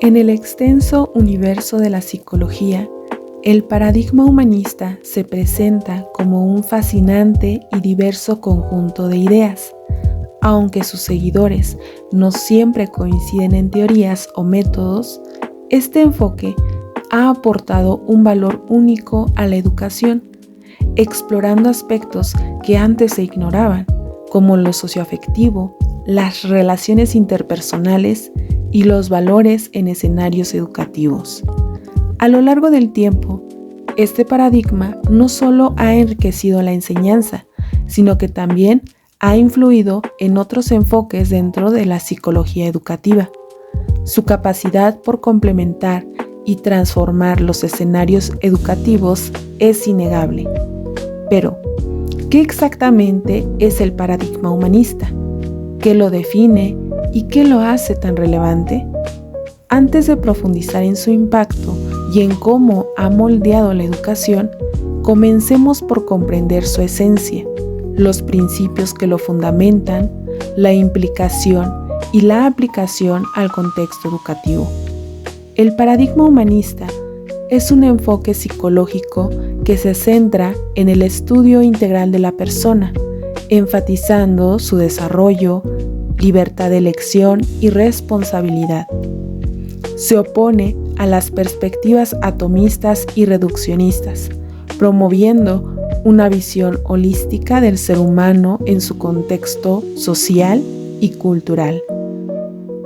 En el extenso universo de la psicología, el paradigma humanista se presenta como un fascinante y diverso conjunto de ideas. Aunque sus seguidores no siempre coinciden en teorías o métodos, este enfoque ha aportado un valor único a la educación, explorando aspectos que antes se ignoraban, como lo socioafectivo, las relaciones interpersonales y los valores en escenarios educativos. A lo largo del tiempo, este paradigma no solo ha enriquecido la enseñanza, sino que también ha influido en otros enfoques dentro de la psicología educativa. Su capacidad por complementar y transformar los escenarios educativos es innegable. Pero, ¿qué exactamente es el paradigma humanista? ¿Qué lo define y qué lo hace tan relevante? Antes de profundizar en su impacto y en cómo ha moldeado la educación, comencemos por comprender su esencia, los principios que lo fundamentan, la implicación y la aplicación al contexto educativo. El paradigma humanista es un enfoque psicológico que se centra en el estudio integral de la persona, enfatizando su desarrollo, libertad de elección y responsabilidad. Se opone a las perspectivas atomistas y reduccionistas, promoviendo una visión holística del ser humano en su contexto social y cultural.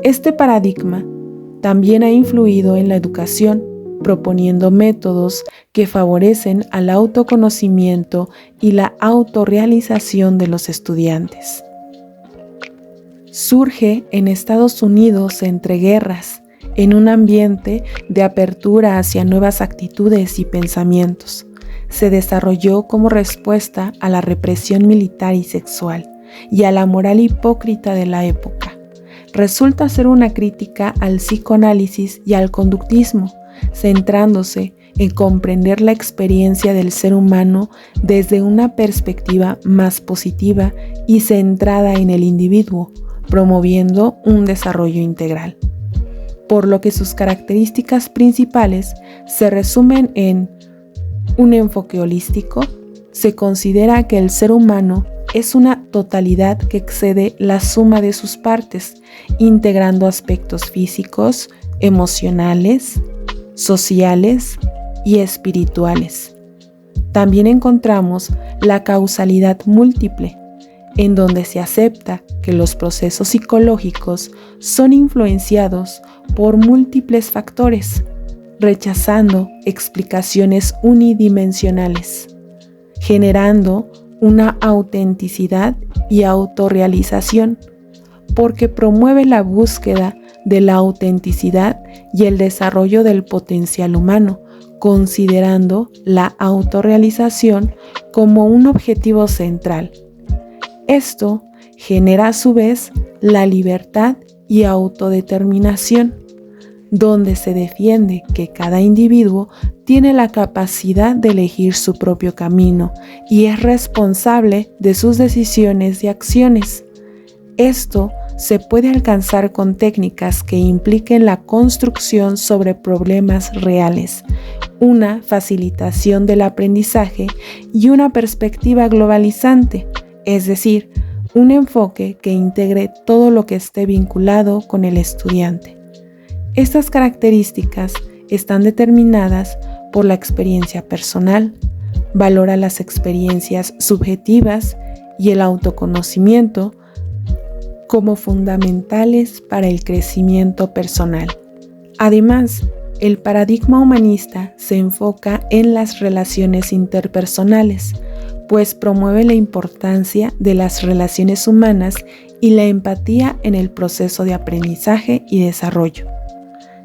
Este paradigma también ha influido en la educación, proponiendo métodos que favorecen al autoconocimiento y la autorrealización de los estudiantes. Surge en Estados Unidos entre guerras, en un ambiente de apertura hacia nuevas actitudes y pensamientos. Se desarrolló como respuesta a la represión militar y sexual y a la moral hipócrita de la época. Resulta ser una crítica al psicoanálisis y al conductismo, centrándose en comprender la experiencia del ser humano desde una perspectiva más positiva y centrada en el individuo, promoviendo un desarrollo integral. Por lo que sus características principales se resumen en un enfoque holístico. Se considera que el ser humano es una totalidad que excede la suma de sus partes, integrando aspectos físicos, emocionales, sociales y espirituales. También encontramos la causalidad múltiple, en donde se acepta que los procesos psicológicos son influenciados por múltiples factores, rechazando explicaciones unidimensionales, generando una autenticidad y autorrealización, porque promueve la búsqueda de la autenticidad y el desarrollo del potencial humano, considerando la autorrealización como un objetivo central. Esto genera a su vez la libertad y autodeterminación, donde se defiende que cada individuo tiene la capacidad de elegir su propio camino y es responsable de sus decisiones y acciones. Esto se puede alcanzar con técnicas que impliquen la construcción sobre problemas reales, una facilitación del aprendizaje y una perspectiva globalizante, es decir, un enfoque que integre todo lo que esté vinculado con el estudiante. Estas características están determinadas por la experiencia personal, valora las experiencias subjetivas y el autoconocimiento como fundamentales para el crecimiento personal. Además, el paradigma humanista se enfoca en las relaciones interpersonales, pues promueve la importancia de las relaciones humanas y la empatía en el proceso de aprendizaje y desarrollo.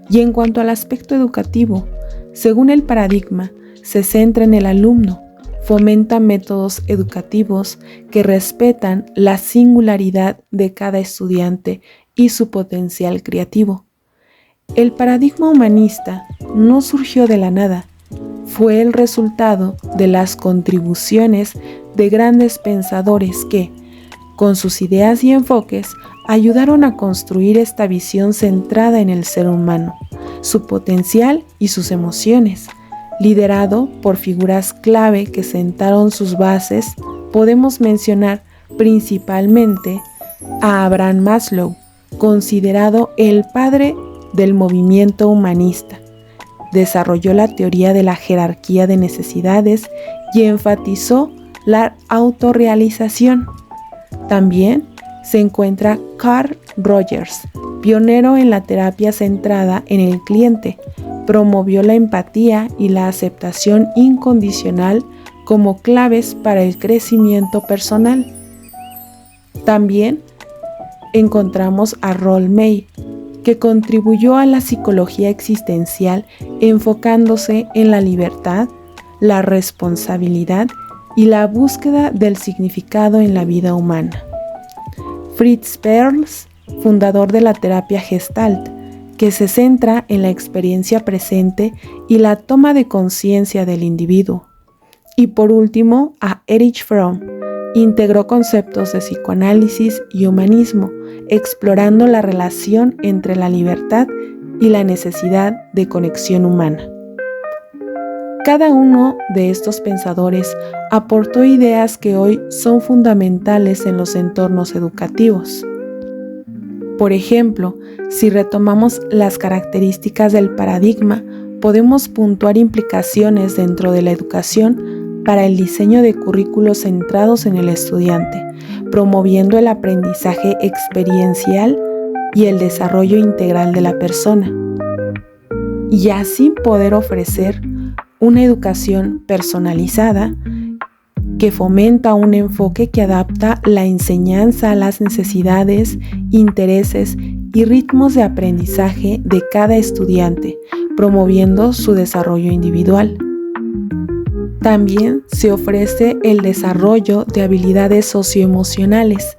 Y en cuanto al aspecto educativo, según el paradigma, se centra en el alumno, fomenta métodos educativos que respetan la singularidad de cada estudiante y su potencial creativo. El paradigma humanista no surgió de la nada, fue el resultado de las contribuciones de grandes pensadores que, con sus ideas y enfoques, ayudaron a construir esta visión centrada en el ser humano, su potencial y sus emociones. Liderado por figuras clave que sentaron sus bases, podemos mencionar principalmente a Abraham Maslow, considerado el padre del movimiento humanista. Desarrolló la teoría de la jerarquía de necesidades y enfatizó la autorrealización. También se encuentra Carl Rogers, pionero en la terapia centrada en el cliente. Promovió la empatía y la aceptación incondicional como claves para el crecimiento personal. También encontramos a Rolf May, que contribuyó a la psicología existencial enfocándose en la libertad, la responsabilidad y la búsqueda del significado en la vida humana. Fritz Perls, fundador de la terapia Gestalt, que se centra en la experiencia presente y la toma de conciencia del individuo. Y por último, a Erich Fromm, integró conceptos de psicoanálisis y humanismo, explorando la relación entre la libertad y la necesidad de conexión humana. Cada uno de estos pensadores aportó ideas que hoy son fundamentales en los entornos educativos. Por ejemplo, si retomamos las características del paradigma, podemos puntuar implicaciones dentro de la educación para el diseño de currículos centrados en el estudiante, promoviendo el aprendizaje experiencial y el desarrollo integral de la persona, y así poder ofrecer una educación personalizada que fomenta un enfoque que adapta la enseñanza a las necesidades, intereses y ritmos de aprendizaje de cada estudiante, promoviendo su desarrollo individual. También se ofrece el desarrollo de habilidades socioemocionales.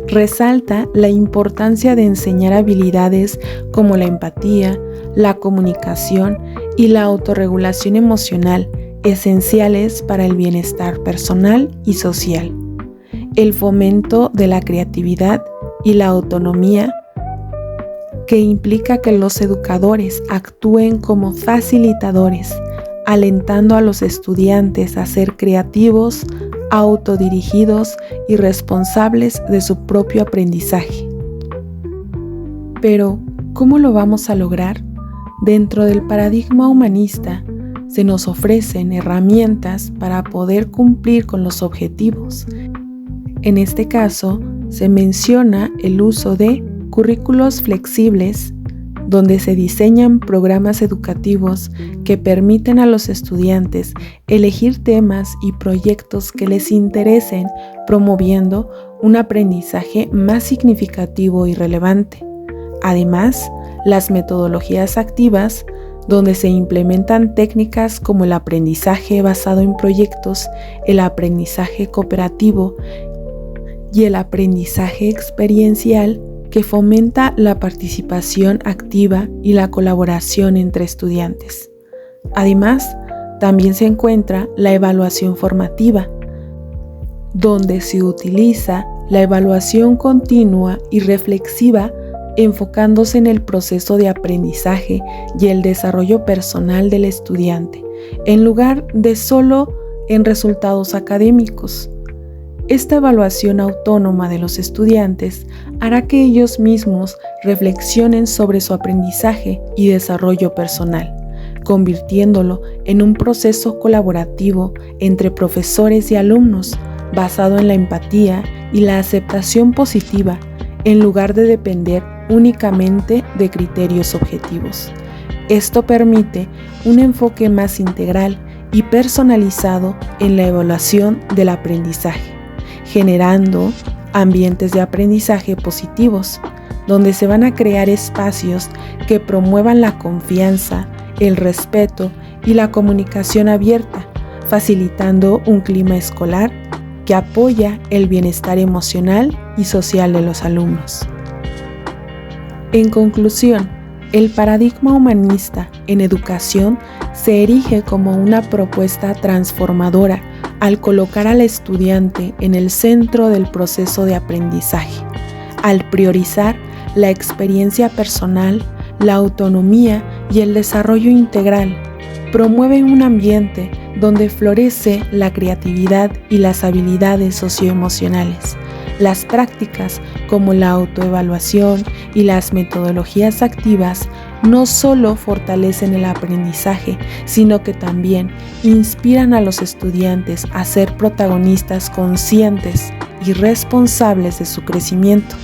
Resalta la importancia de enseñar habilidades como la empatía, la comunicación y la autorregulación emocional, esenciales para el bienestar personal y social. El fomento de la creatividad y la autonomía, que implica que los educadores actúen como facilitadores, alentando a los estudiantes a ser creativos, autodirigidos y responsables de su propio aprendizaje. Pero, ¿cómo lo vamos a lograr? Dentro del paradigma humanista, se nos ofrecen herramientas para poder cumplir con los objetivos. En este caso, se menciona el uso de currículos flexibles, donde se diseñan programas educativos que permiten a los estudiantes elegir temas y proyectos que les interesen, promoviendo un aprendizaje más significativo y relevante. Además, las metodologías activas, donde se implementan técnicas como el aprendizaje basado en proyectos, el aprendizaje cooperativo y el aprendizaje experiencial, que fomenta la participación activa y la colaboración entre estudiantes. Además, también se encuentra la evaluación formativa, donde se utiliza la evaluación continua y reflexiva, enfocándose en el proceso de aprendizaje y el desarrollo personal del estudiante, en lugar de solo en resultados académicos. Esta evaluación autónoma de los estudiantes hará que ellos mismos reflexionen sobre su aprendizaje y desarrollo personal, convirtiéndolo en un proceso colaborativo entre profesores y alumnos, basado en la empatía y la aceptación positiva, en lugar de depender únicamente de criterios objetivos. Esto permite un enfoque más integral y personalizado en la evaluación del aprendizaje, generando ambientes de aprendizaje positivos, donde se van a crear espacios que promuevan la confianza, el respeto y la comunicación abierta, facilitando un clima escolar que apoya el bienestar emocional y social de los alumnos. En conclusión, el paradigma humanista en educación se erige como una propuesta transformadora al colocar al estudiante en el centro del proceso de aprendizaje, al priorizar la experiencia personal, la autonomía y el desarrollo integral. Promueve un ambiente donde florece la creatividad y las habilidades socioemocionales. Las prácticas como la autoevaluación y las metodologías activas no solo fortalecen el aprendizaje, sino que también inspiran a los estudiantes a ser protagonistas conscientes y responsables de su crecimiento.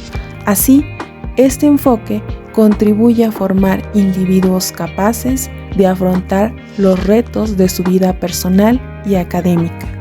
Así, este enfoque contribuye a formar individuos capaces de afrontar los retos de su vida personal y académica.